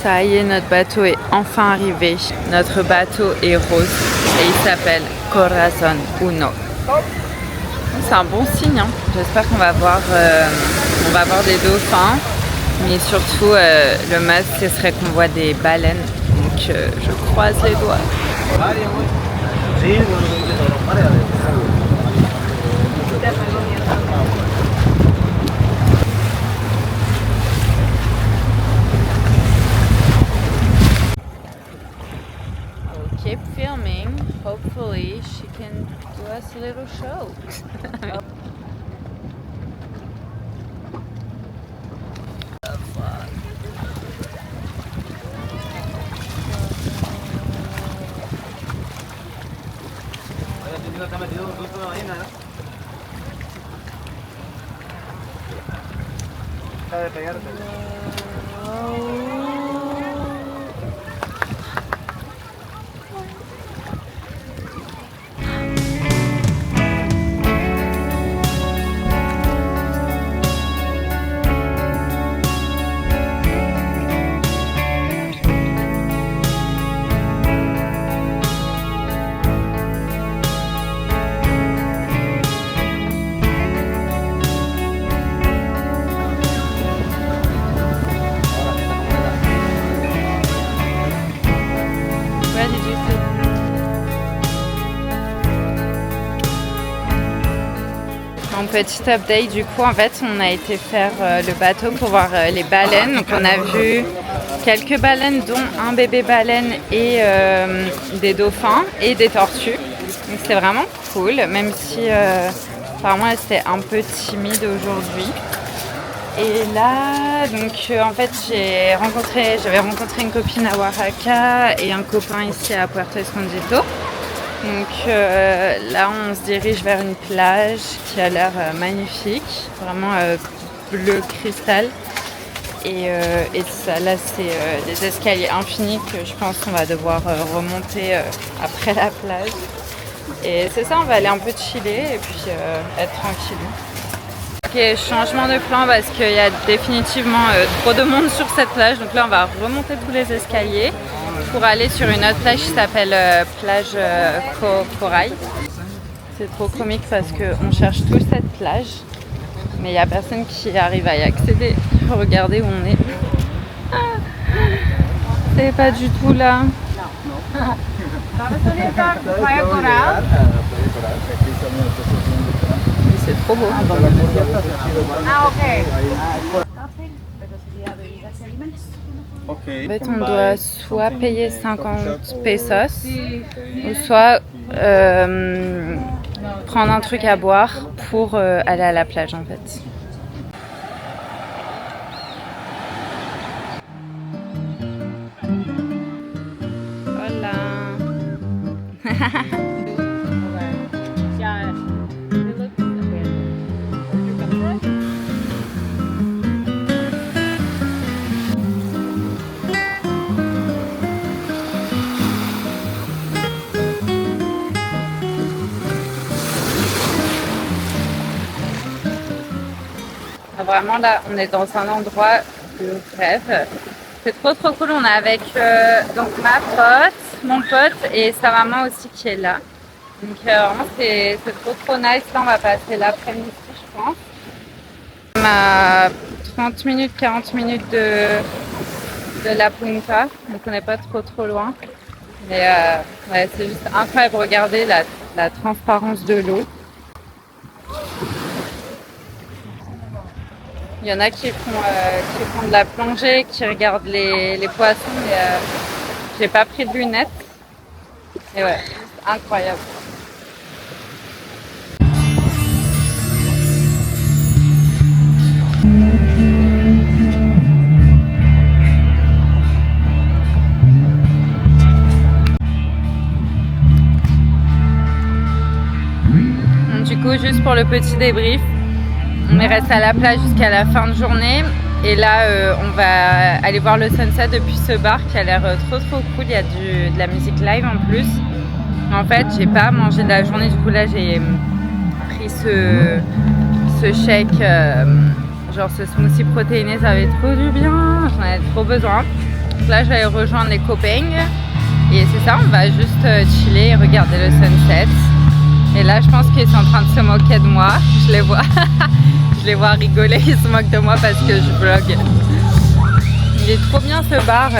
Ça y est, notre bateau est enfin arrivé. Notre bateau est rose et il s'appelle Corazon Uno. C'est un bon signe, hein. J'espère qu'on va voir, des dauphins, mais surtout le must, ce serait qu'on voit des baleines. Donc je croise les doigts. Keep filming. Hopefully she can do us a little show. Donc petit update, du coup en fait on a été faire le bateau pour voir les baleines. Donc on a vu quelques baleines dont un bébé baleine et des dauphins et des tortues. Donc c'était vraiment cool, même si apparemment elle était un peu timide aujourd'hui. Et là, donc en fait j'avais rencontré une copine à Oaxaca et un copain ici à Puerto Escondido. Donc là on se dirige vers une plage qui a l'air magnifique, vraiment bleu cristal. Et ça, là c'est des escaliers infinis que je pense qu'on va devoir remonter après la plage. Et c'est ça, on va aller un peu chiller et puis être tranquille. Ok, changement de plan parce qu'il y a définitivement trop de monde sur cette plage. Donc là on va remonter tous les escaliers pour aller sur une autre plage qui s'appelle plage Corail. C'est trop comique parce qu'on cherche tous cette plage, mais il n'y a personne qui arrive à y accéder. Regardez où on est. C'est pas du tout là. C'est trop beau. Ah, ok. En fait, on doit soit payer 50 pesos ou soit prendre un truc à boire pour aller à la plage en fait. Voilà. Vraiment là, on est dans un endroit de rêve. C'est trop cool. On est avec donc ma pote, mon pote et sa maman aussi qui est là. Donc vraiment c'est trop nice. Là on va passer l'après-midi je pense. On a 30 minutes, 40 minutes de La Punta. Donc on n'est pas trop loin. Mais ouais, c'est juste incroyable. Regardez la transparence de l'eau. Il y en a qui font de la plongée, qui regardent les poissons, mais j'ai pas pris de lunettes. Et ouais, incroyable. Donc, du coup, juste pour le petit débrief, on est resté à la plage jusqu'à la fin de journée et là on va aller voir le sunset depuis ce bar qui a l'air trop cool. Il y a de la musique live en plus. En fait j'ai pas mangé de la journée, du coup là j'ai pris ce shake, genre ce smoothie protéiné, ça avait trop du bien, j'en avais trop besoin. Donc là je vais rejoindre les copains et c'est ça, on va juste chiller et regarder le sunset. Et là je pense qu'ils sont en train de se moquer de moi, je les vois, je les vois rigoler, ils se moquent de moi parce que je vlog. Il est trop bien ce bar.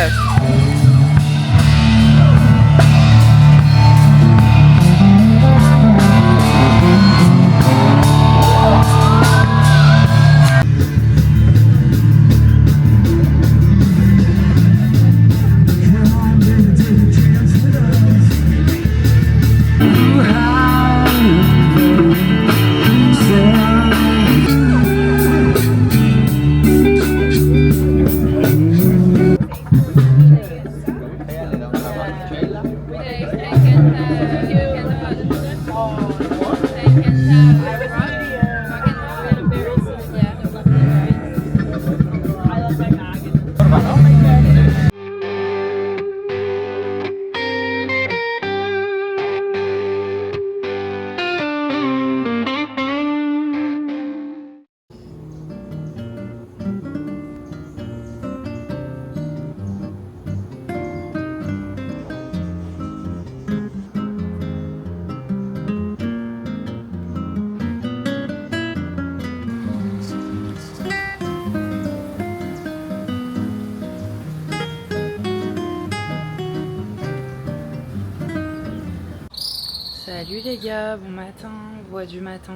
Salut les gars, bon matin, voix du matin.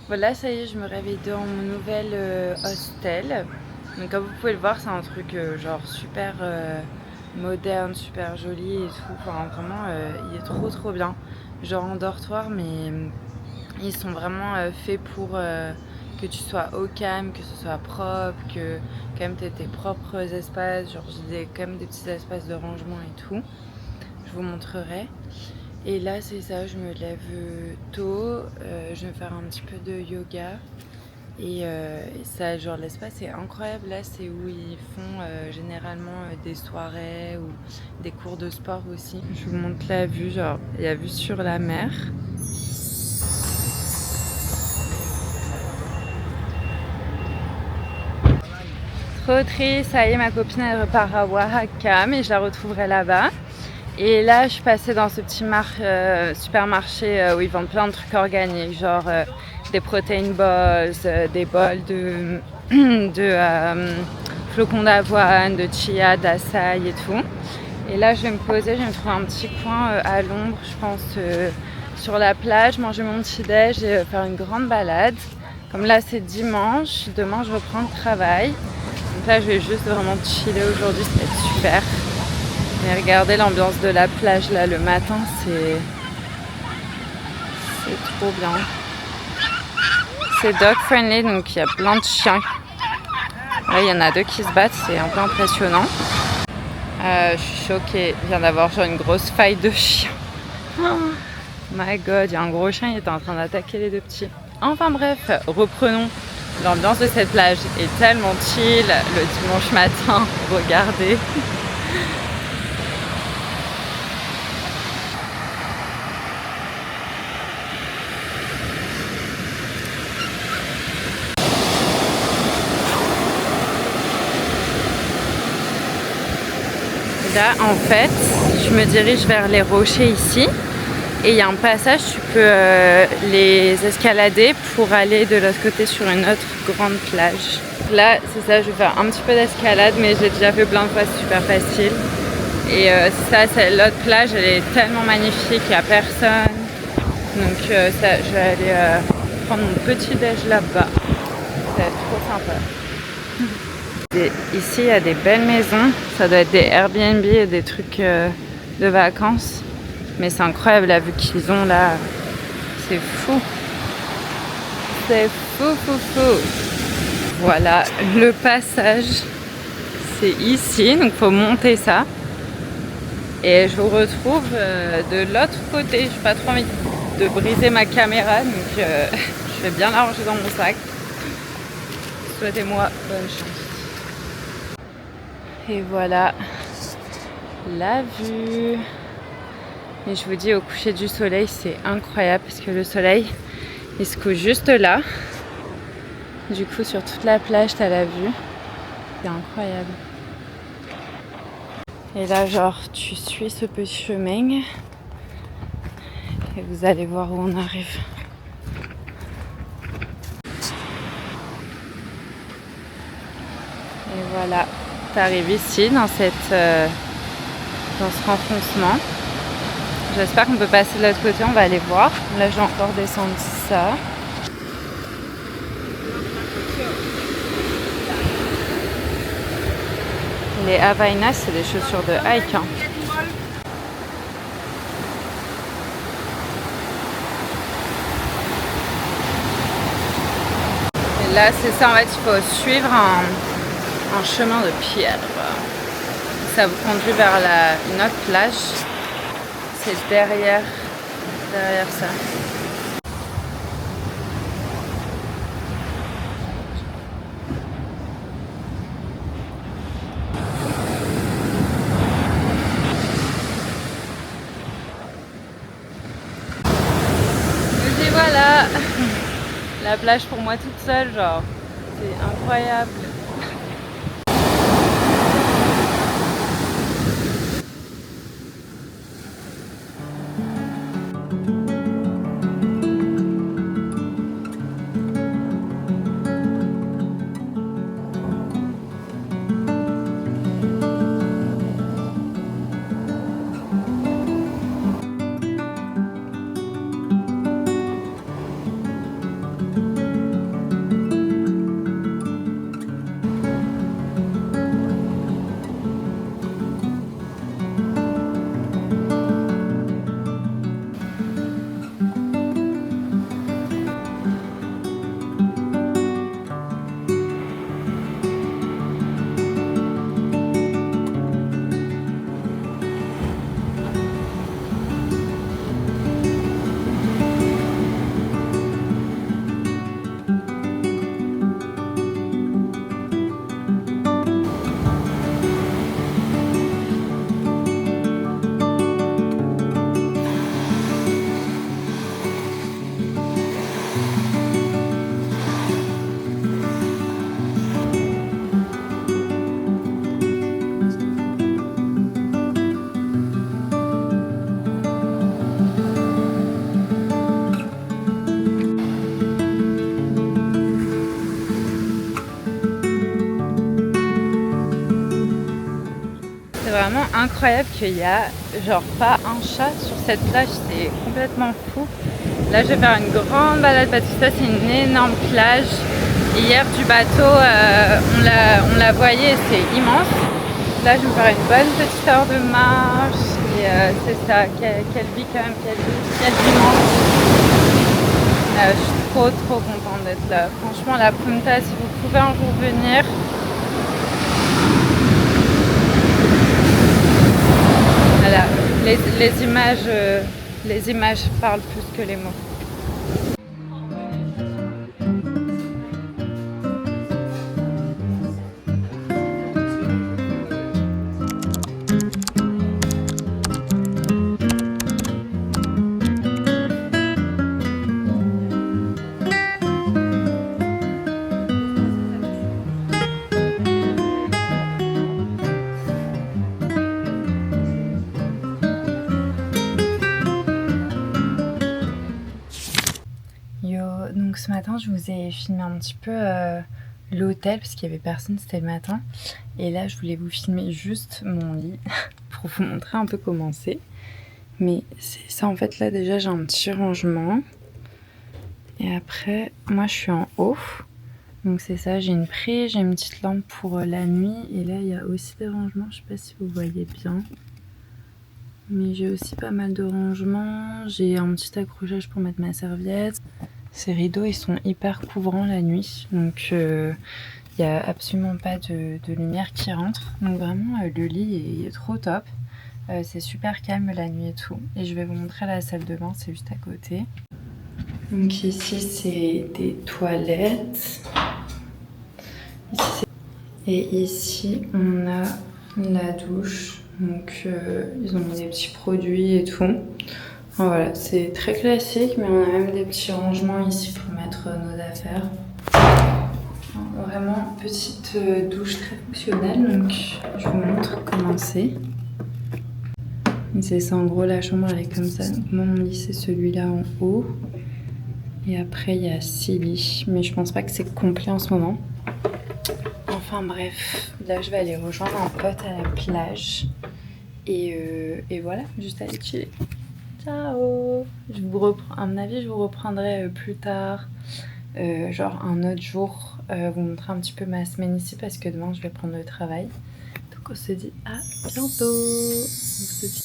Voilà, ça y est, je me réveille dans mon nouvel hostel. Donc comme vous pouvez le voir, c'est un truc genre super moderne, super joli et tout. Enfin vraiment, il est trop bien. Genre en dortoir, mais ils sont vraiment faits pour que tu sois au calme, que ce soit propre, que quand même tu aies tes propres espaces. Genre j'ai quand même des petits espaces de rangement et tout. Je vous montrerai. Et là c'est ça, je me lève tôt, je vais faire un petit peu de yoga et ça, genre l'espace est incroyable. Là c'est où ils font généralement des soirées ou des cours de sport aussi. Je vous montre la vue, genre il y a vue sur la mer. Trop triste, ça y est, ma copine elle repart à Oaxaca, mais je la retrouverai là-bas. Et là, je suis passée dans ce petit supermarché où ils vendent plein de trucs organiques, genre des protein balls, des bols de flocons d'avoine, de chia, d'açaï et tout. Et là, je vais me poser, je vais me trouver un petit coin à l'ombre, je pense, sur la plage, manger mon petit déj et faire une grande balade. Comme là, c'est dimanche, demain, je reprends le travail. Donc là, je vais juste vraiment chiller aujourd'hui, ça va être super. Mais regardez l'ambiance de la plage là le matin, c'est trop bien. C'est dog friendly, donc il y a plein de chiens. Là il y en a deux qui se battent, c'est un peu impressionnant. Je suis choquée, il vient d'avoir genre une grosse faille de chien. Oh my god, il y a un gros chien, il était en train d'attaquer les deux petits. Enfin bref, reprenons. L'ambiance de cette plage est tellement chill le dimanche matin, regardez. Là, en fait, je me dirige vers les rochers ici et il y a un passage, tu peux les escalader pour aller de l'autre côté sur une autre grande plage. Là, c'est ça, je vais faire un petit peu d'escalade, mais j'ai déjà fait plein de fois, c'est super facile. Et ça, c'est l'autre plage, elle est tellement magnifique, il n'y a personne. Donc ça, je vais aller prendre mon petit déj là-bas. Ça va être trop sympa. Ici, il y a des belles maisons. Ça doit être des Airbnb et des trucs de vacances. Mais c'est incroyable la vue qu'ils ont là. C'est fou. C'est fou. Voilà, le passage. C'est ici, donc il faut monter ça. Et je vous retrouve de l'autre côté. Je n'ai pas trop envie de briser ma caméra, donc je vais bien la ranger dans mon sac. Souhaitez-moi bonne chance. Et voilà la vue. Et je vous dis, au coucher du soleil, c'est incroyable parce que le soleil, il se couche juste là. Du coup, sur toute la plage, tu as la vue. C'est incroyable. Et là, genre, tu suis ce petit chemin et vous allez voir où on arrive. Et voilà, tu arrives ici dans ce renfoncement. J'espère qu'on peut passer de l'autre côté, on va aller voir. Là, je vais encore descendre ça. Les Havaianas, c'est des chaussures de hike. Hein. Et là, c'est ça, en fait, il faut suivre un chemin de pierre. Ça vous conduit vers une autre plage. C'est derrière ça. Et voilà, la plage pour moi toute seule, genre, c'est incroyable. C'est vraiment incroyable qu'il y a genre pas un chat sur cette plage, c'est complètement fou. Là je vais faire une grande balade parce que ça c'est une énorme plage. Hier du bateau on la voyait, c'est immense. Là je vais faire une bonne petite heure de marche et c'est ça, quelle vie quand même, quel dimanche. Je suis trop contente d'être là. Franchement la Punta, si vous pouvez un jour venir. Voilà, les images parlent plus que les mots. Donc ce matin je vous ai filmé un petit peu l'hôtel parce qu'il n'y avait personne, c'était le matin. Et là je voulais vous filmer juste mon lit pour vous montrer un peu comment c'est. Mais c'est ça en fait, là déjà j'ai un petit rangement. Et après moi je suis en haut. Donc c'est ça, j'ai une prise, j'ai une petite lampe pour la nuit. Et là il y a aussi des rangements, je sais pas si vous voyez bien. Mais j'ai aussi pas mal de rangements. J'ai un petit accrochage pour mettre ma serviette. Ces rideaux ils sont hyper couvrants la nuit, donc il n'y a absolument pas de lumière qui rentre. Donc vraiment le lit est trop top. C'est super calme la nuit et tout. Et je vais vous montrer la salle de bain, c'est juste à côté. Donc ici c'est des toilettes. Et ici on a la douche. Donc ils ont mis des petits produits et tout. Voilà, c'est très classique, mais on a même des petits rangements ici pour mettre nos affaires. Vraiment petite douche très fonctionnelle, donc je vous montre comment c'est. C'est ça, en gros, la chambre elle est comme ça. Donc, moi, mon lit c'est celui-là en haut. Et après, il y a 6 lits. Mais je pense pas que c'est complet en ce moment. Enfin bref, là je vais aller rejoindre un pote à la plage. Et voilà, juste aller chiller. Ciao. À mon avis, je vous reprendrai plus tard. Genre un autre jour, vous montrer un petit peu ma semaine ici parce que demain je vais prendre le travail. Donc on se dit à bientôt. On se dit...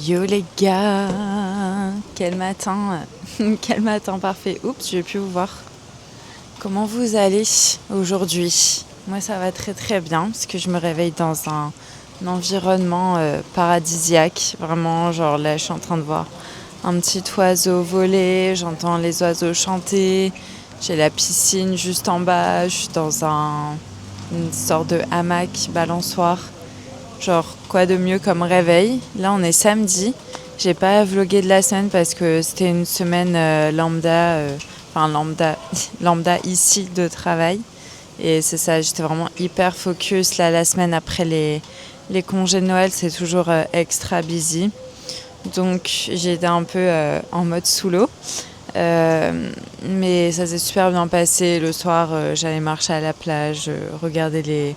Yo les gars, quel matin, quel matin parfait. Oups, je vais plus vous voir. Comment vous allez aujourd'hui? Moi ça va très très bien parce que je me réveille dans un environnement paradisiaque. Vraiment, genre là je suis en train de voir un petit oiseau voler, j'entends les oiseaux chanter, j'ai la piscine juste en bas, je suis dans une sorte de hamac balançoire. Genre, quoi de mieux comme réveil? Là, on est samedi. J'ai pas vlogué de la semaine parce que c'était une semaine lambda ici de travail. Et c'est ça, j'étais vraiment hyper focus. Là, la semaine après les congés de Noël, c'est toujours extra busy. Donc, j'ai été un peu en mode sous l'eau. Mais ça s'est super bien passé. Le soir, j'allais marcher à la plage, regarder les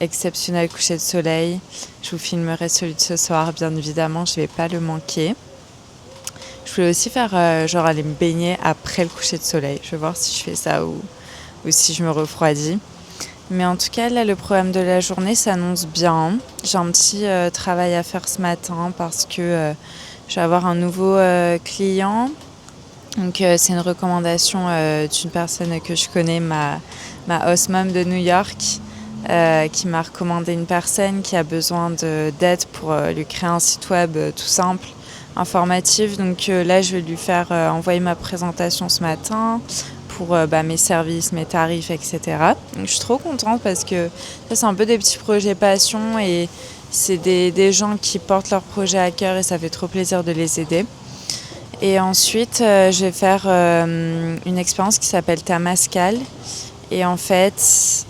exceptionnel coucher de soleil. Je vous filmerai celui de ce soir, bien évidemment, je ne vais pas le manquer. Je voulais aussi faire genre aller me baigner après le coucher de soleil. Je vais voir si je fais ça ou si je me refroidis. Mais en tout cas, là, le programme de la journée s'annonce bien. J'ai un petit travail à faire ce matin parce que je vais avoir un nouveau client. Donc, c'est une recommandation d'une personne que je connais, ma host mom de New York. Qui m'a recommandé une personne qui a besoin d'aide pour lui créer un site web tout simple, informatif. Donc là, je vais lui faire envoyer ma présentation ce matin pour mes services, mes tarifs, etc. Donc je suis trop contente parce que ça, c'est un peu des petits projets passion et c'est des gens qui portent leur projet à cœur et ça fait trop plaisir de les aider. Et ensuite, je vais faire une expérience qui s'appelle Tamascal. Et en fait,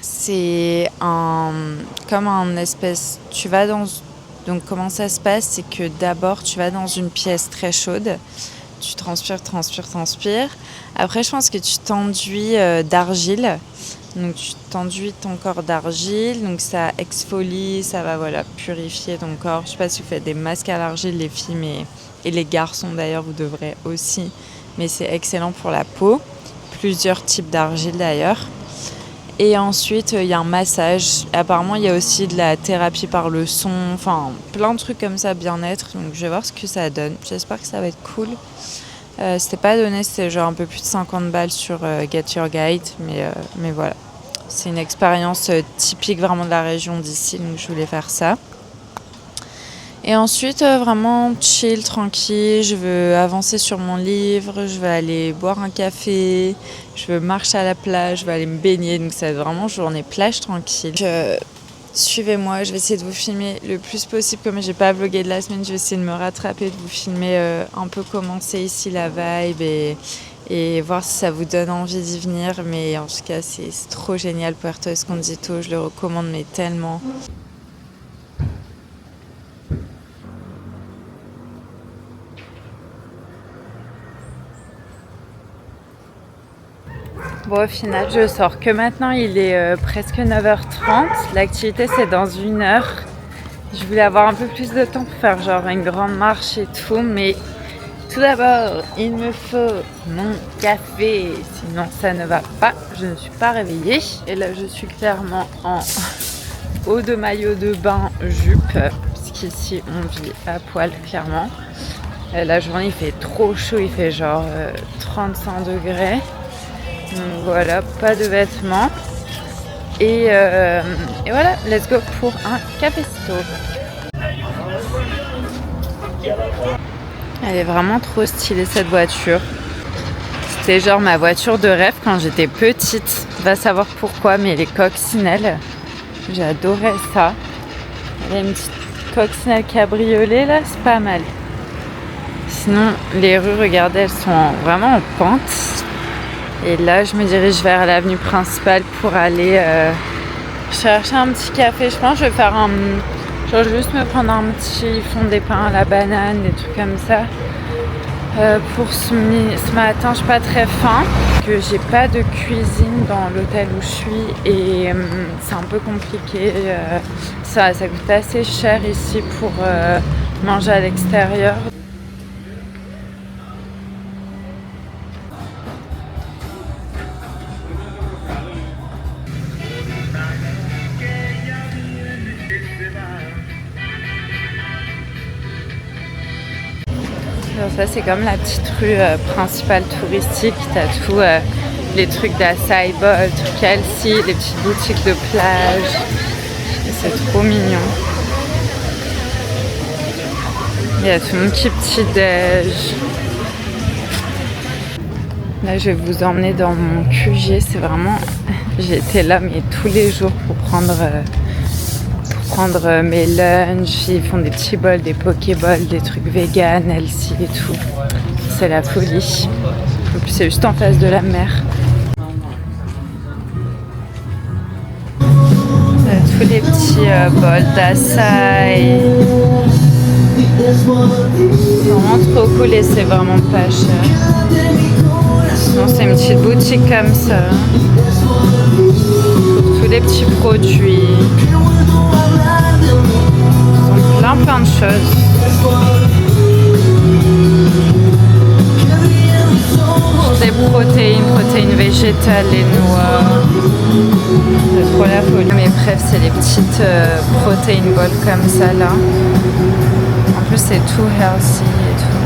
c'est comme un espèce... Donc comment ça se passe, c'est que d'abord tu vas dans une pièce très chaude, tu transpires. Après je pense que tu t'enduis d'argile, donc tu t'enduis ton corps d'argile, donc ça exfolie, ça va purifier ton corps. Je sais pas si vous faites des masques à l'argile les filles, et les garçons d'ailleurs vous devrez aussi, mais c'est excellent pour la peau. Plusieurs types d'argile d'ailleurs. Et ensuite, il y a un massage. Apparemment, il y a aussi de la thérapie par le son. Enfin, plein de trucs comme ça, bien-être. Donc, je vais voir ce que ça donne. J'espère que ça va être cool. C'était pas donné, c'était genre un peu plus de 50 balles sur Get Your Guide, mais voilà. C'est une expérience typique vraiment de la région d'ici, donc je voulais faire ça. Et ensuite, vraiment chill, tranquille, je veux avancer sur mon livre, je veux aller boire un café, je veux marcher à la plage, je veux aller me baigner, donc ça va être vraiment journée plage tranquille. Suivez-moi, je vais essayer de vous filmer le plus possible, comme j'ai pas vlogué de la semaine, je vais essayer de me rattraper, de vous filmer un peu comment c'est ici la vibe et voir si ça vous donne envie d'y venir. Mais en tout cas, c'est trop génial, Puerto Escondido, je le recommande mais tellement. Bon, au final, je sors que maintenant, il est presque 9h30. L'activité, c'est dans 1 heure. Je voulais avoir un peu plus de temps pour faire genre une grande marche et tout, mais tout d'abord, il me faut mon café, sinon ça ne va pas. Je ne suis pas réveillée. Et là, je suis clairement en haut de maillot de bain, jupe, puisqu'ici, on vit à poil, clairement. Et la journée, il fait trop chaud, il fait genre 35 degrés. Donc voilà, pas de vêtements. Et voilà, let's go pour un cafecito. Elle est vraiment trop stylée cette voiture. C'était genre ma voiture de rêve quand j'étais petite. Va savoir pourquoi, mais les coccinelles, j'adorais ça. Elle a une petite coccinelle cabriolet là, c'est pas mal. Sinon, les rues, regardez, elles sont vraiment en pente. Et là, je me dirige vers l'avenue principale pour aller chercher un petit café. Je pense que je vais faire genre juste me prendre un petit fondé pain à la banane, des trucs comme ça. Pour ce matin, je suis pas très faim. Que j'ai pas de cuisine dans l'hôtel où je suis et c'est un peu compliqué. Ça coûte assez cher ici pour manger à l'extérieur. Ça c'est comme la petite rue principale touristique, t'as tous les trucs d'acai bowl, trucs Kelsey, les petites boutiques de plage, c'est trop mignon. Il y a tout mon petit déj. Là je vais vous emmener dans mon QG, c'est vraiment, j'étais là mais tous les jours pour prendre mes lunchs, ils font des petits bols, des pokéballs, des trucs vegan, healthy et tout. C'est la folie. En plus c'est juste en face de la mer. Tous les petits bols d'acai. C'est vraiment trop cool et c'est vraiment pas cher. Sinon c'est une petite boutique comme ça. Pour tous les petits produits. Ils ont plein de choses. Des protéines végétales, les noix. C'est trop la folie. Mes préf, c'est les petites protéines balls comme ça là. En plus, c'est tout healthy et tout.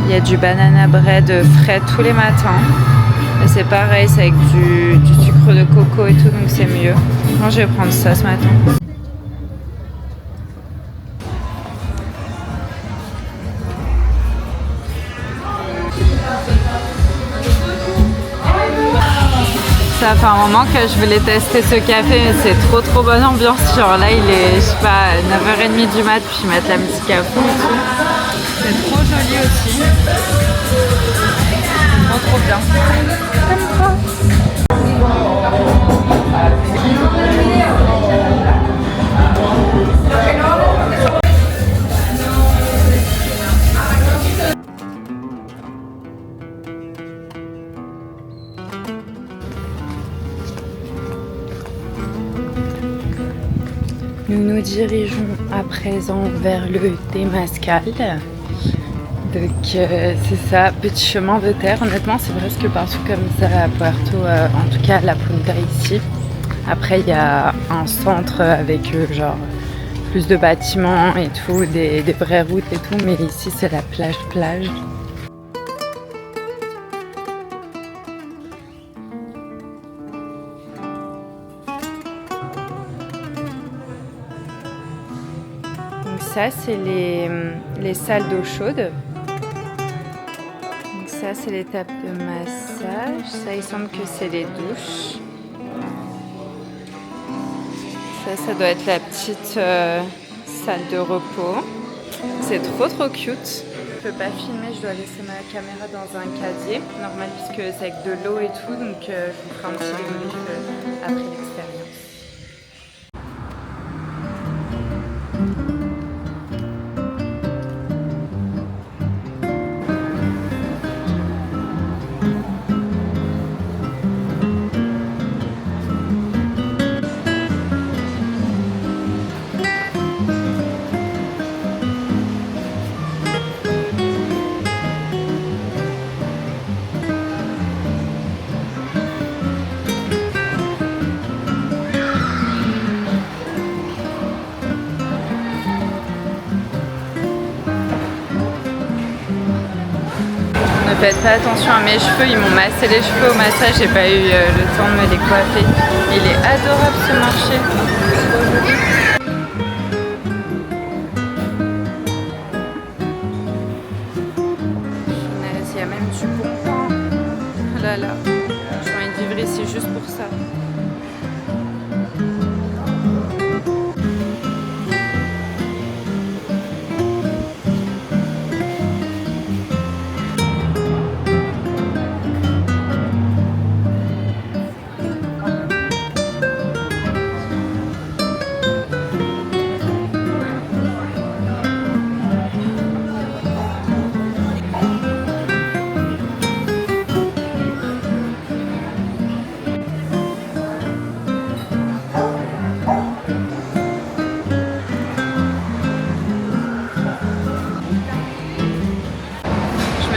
Il y a du banana bread frais tous les matins. Et c'est pareil, c'est avec du sucre de coco et tout, donc c'est mieux. Moi, je vais prendre ça ce matin. Ça fait un moment que je voulais tester ce café, mais c'est trop bonne ambiance. Genre là, il est, je sais pas, 9h30 du mat, puis mettre la musique à fond et tout. C'est trop joli aussi. Trop bien. Comme ça. Nous nous dirigeons à présent vers le Temazcal. Donc c'est ça, petit chemin de terre. Honnêtement, c'est presque partout comme ça à Puerto, en tout cas à La Punta ici. Après, il y a un centre avec genre plus de bâtiments et tout, des vraies routes et tout, mais ici c'est la plage. ça, c'est les salles d'eau chaude. Donc ça, c'est les tables de massage. Ça, il semble que c'est les douches. Ça doit être la petite salle de repos. C'est trop cute. Je peux pas filmer, je dois laisser ma caméra dans un casier normal puisque c'est avec de l'eau et tout, donc je vous ferai un petit débrief après l'expérience. Ne faites pas attention à mes cheveux, ils m'ont massé les cheveux au massage, j'ai pas eu le temps de me les coiffer. Il est adorable ce marché, trop joli. Il y a même du bon pain. Oh là là, j'ai envie de vivre ici juste pour ça.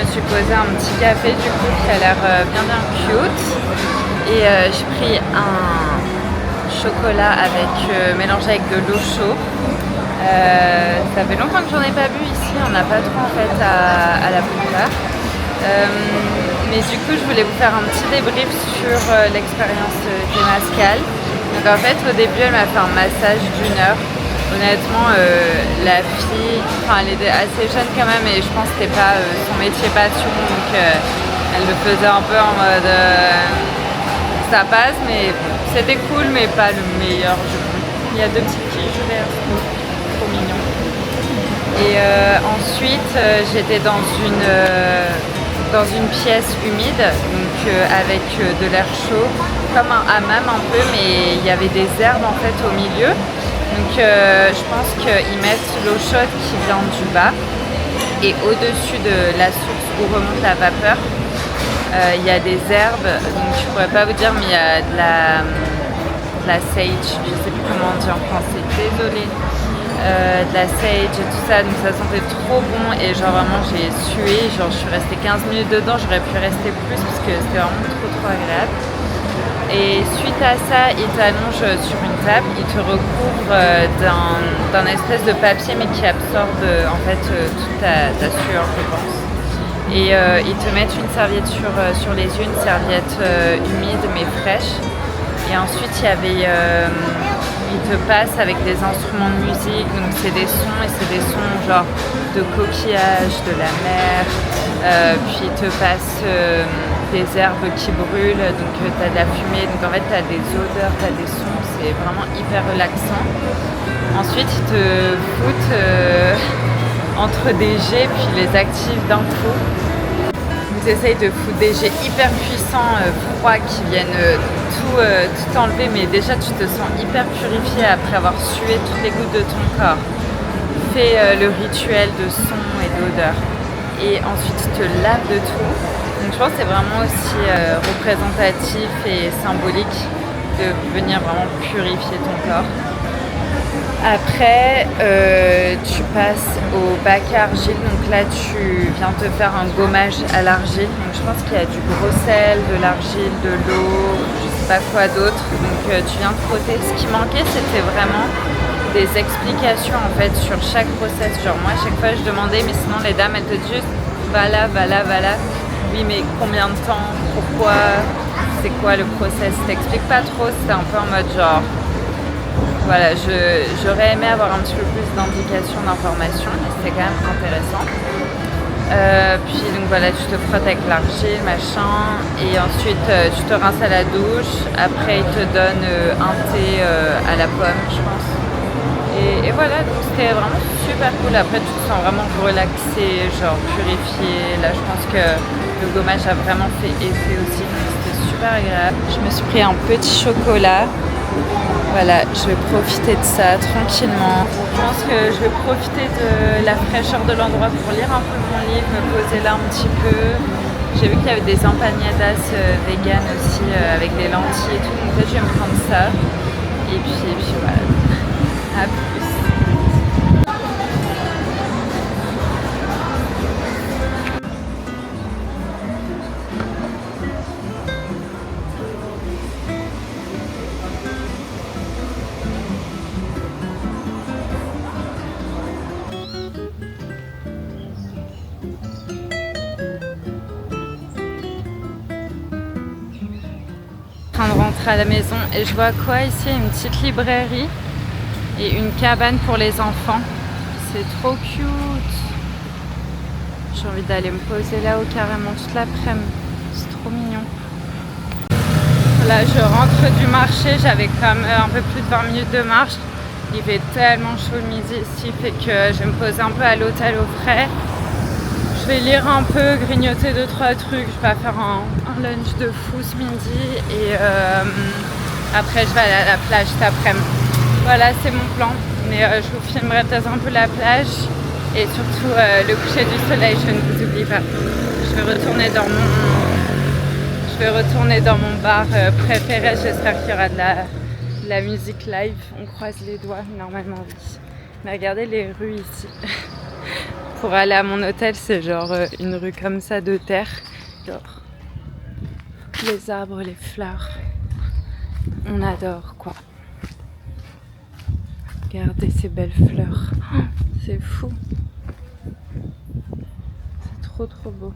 Je suis posé un petit café du coup qui a l'air bien cute et j'ai pris un chocolat avec mélangé avec de l'eau chaude. Ça fait longtemps que j'en ai pas bu ici, on n'a pas trop en fait à la Boulevard. Mais du coup je voulais vous faire un petit débrief sur l'expérience Temazcal. Donc en fait au début elle m'a fait un massage d'1 heure. Honnêtement, la fille, elle était assez jeune quand même et je pense que c'était pas son métier passion, donc elle le faisait un peu en mode ça passe, mais c'était cool, mais pas le meilleur jeu. Il y a 2 petites filles, je vais trop mignon. Et ensuite, j'étais dans une pièce humide, donc avec de l'air chaud, comme un hammam un peu, mais il y avait des herbes en fait au milieu. Donc je pense qu'ils mettent l'eau chaude qui vient du bas et au-dessus de la source où remonte la vapeur, il y a des herbes, donc je pourrais pas vous dire, mais il y a de la sage, je sais plus comment on dit en français, désolée, de la sage et tout ça, donc ça sentait trop bon et genre vraiment j'ai sué, genre je suis restée 15 minutes dedans, j'aurais pu rester plus parce que c'était vraiment trop agréable. Et suite à ça, il t'allonge sur une table, il te recouvre d'un espèce de papier mais qui absorbe en fait toute ta sueur, je pense. Et ils te mettent une serviette sur les yeux, une serviette humide mais fraîche. Et ensuite ils te passent avec des instruments de musique, donc c'est des sons et c'est des sons genre de coquillages, de la mer, puis ils te passent des herbes qui brûlent, donc tu as de la fumée, donc en fait tu as des odeurs, tu as des sons, c'est vraiment hyper relaxant. Ensuite ils te foutent entre des jets puis les activent d'un coup. Ils essayent de foutre des jets hyper puissants, froids, qui viennent tout enlever, mais déjà tu te sens hyper purifié après avoir sué toutes les gouttes de ton corps. Fais le rituel de son et d'odeur. Et ensuite tu te laves de tout. Donc je pense que c'est vraiment aussi représentatif et symbolique de venir vraiment purifier ton corps. Après, tu passes au bac à argile, donc là tu viens te faire un gommage à l'argile. Donc je pense qu'il y a du gros sel, de l'argile, de l'eau, je sais pas quoi d'autre. Donc tu viens te frotter. Ce qui manquait, c'était vraiment des explications en fait sur chaque process. Genre moi à chaque fois je demandais, mais sinon les dames elles te disent juste va là. Oui mais combien de temps, pourquoi, c'est quoi le process, t'expliques pas trop, c'était un peu en mode genre Voilà, j'aurais aimé avoir un petit peu plus d'indications, d'informations, mais c'était quand même intéressant. Puis donc voilà, tu te frottes avec l'argile, machin, et ensuite tu te rinces à la douche. Après, ils te donnent un thé à la pomme, je pense. Et voilà, donc c'était vraiment super cool. Après, tu te sens vraiment relaxé, genre purifié. Là, je pense que le gommage a vraiment fait effet aussi, donc c'était super agréable. Je me suis pris un petit chocolat. Voilà, je vais profiter de ça tranquillement. Je pense que je vais profiter de la fraîcheur de l'endroit pour lire un peu mon livre, me poser là un petit peu. J'ai vu qu'il y avait des empanadas vegan aussi avec des lentilles et tout, donc peut-être je vais me prendre ça. Et puis voilà, à plus. En train de rentrer à la maison et je vois quoi ici, une petite librairie et une cabane pour les enfants. C'est trop cute. J'ai envie d'aller me poser là-haut carrément toute l'après-midi. C'est trop mignon. Là, je rentre du marché, j'avais comme un peu plus de 20 minutes de marche. Il fait tellement chaud le midi ici, fait que je vais me poser un peu à l'hôtel au frais. Je vais lire un peu, grignoter 2-3 trucs. Je vais faire un lunch de fou ce midi et après je vais aller à la plage cet après-midi. Voilà, c'est mon plan. Mais je vous filmerai peut-être un peu la plage et surtout le coucher du soleil. Je ne vous oublie pas. Je vais retourner dans mon bar préféré. J'espère qu'il y aura de la musique live. On croise les doigts, normalement oui. Mais regardez les rues ici. Pour aller à mon hôtel, c'est genre une rue comme ça de terre. J'adore. Les arbres, les fleurs. On adore quoi. Regardez ces belles fleurs. Oh, c'est fou. C'est trop trop beau.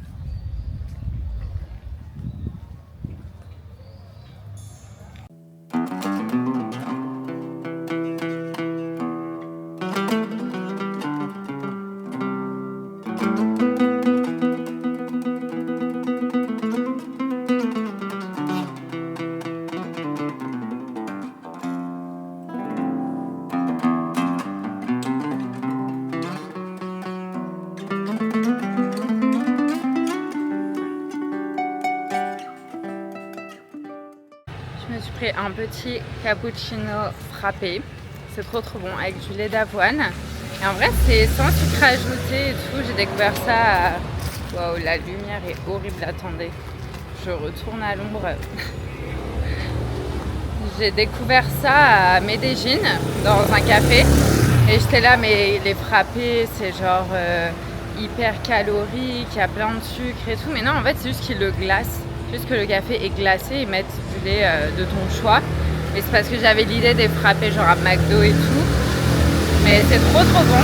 Je me suis pris un petit cappuccino frappé. C'est trop trop bon avec du lait d'avoine. Et en vrai c'est sans sucre ajouté et tout. J'ai découvert ça à... Waouh, la lumière est horrible, attendez. Je retourne à l'ombre. J'ai découvert ça à Medellín, dans un café. Et j'étais là, mais les frappés, c'est genre hyper calorique, il y a plein de sucre et tout. Mais non, en fait, c'est juste qu'ils le glacent. Juste que le café est glacé, ils mettent du lait de ton choix. Et c'est parce que j'avais l'idée des frappés genre à McDo et tout. Mais c'est trop trop bon.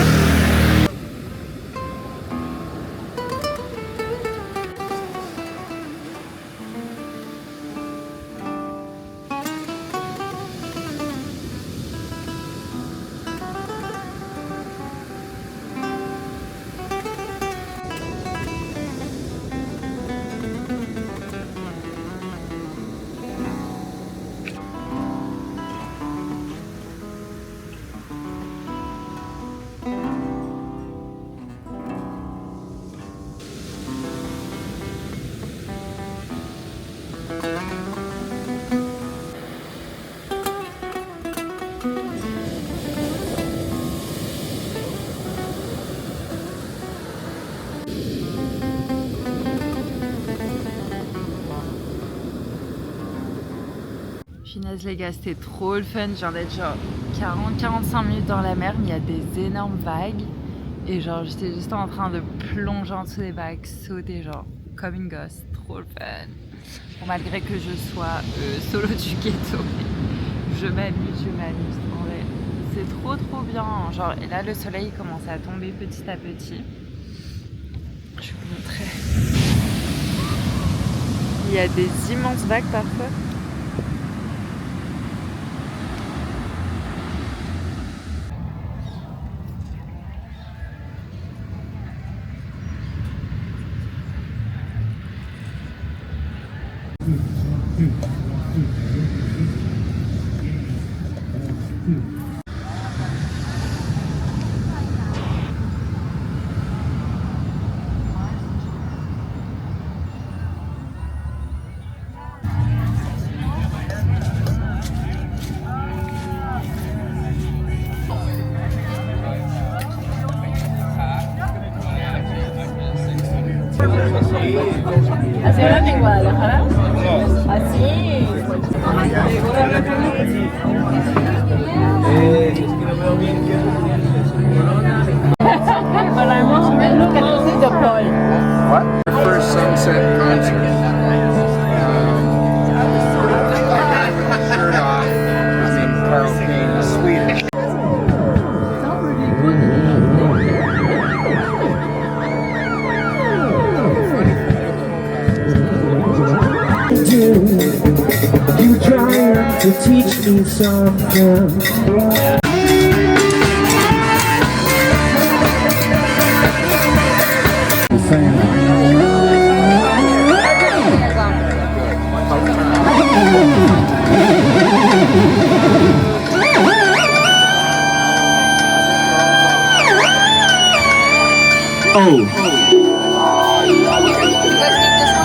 Finesse les gars, c'était trop le fun, genre d'être genre 40-45 minutes dans la mer, mais il y a des énormes vagues et genre j'étais juste en train de plonger en dessous des vagues, sauter genre comme une gosse, trop le fun. Bon, malgré que je sois solo du ghetto, je m'amuse en vrai, c'est trop trop bien, genre et là le soleil commence à tomber petit à petit. Je vais vous montrer. Il y a des immenses vagues parfois. ¿Así hablan en Guadalajara? Así. Para más o menos que tú se deploy. What? Our first sunset concert. Shirt off. I mean, Carl Kane is Swedish. You trying to teach me something. You guys need this one?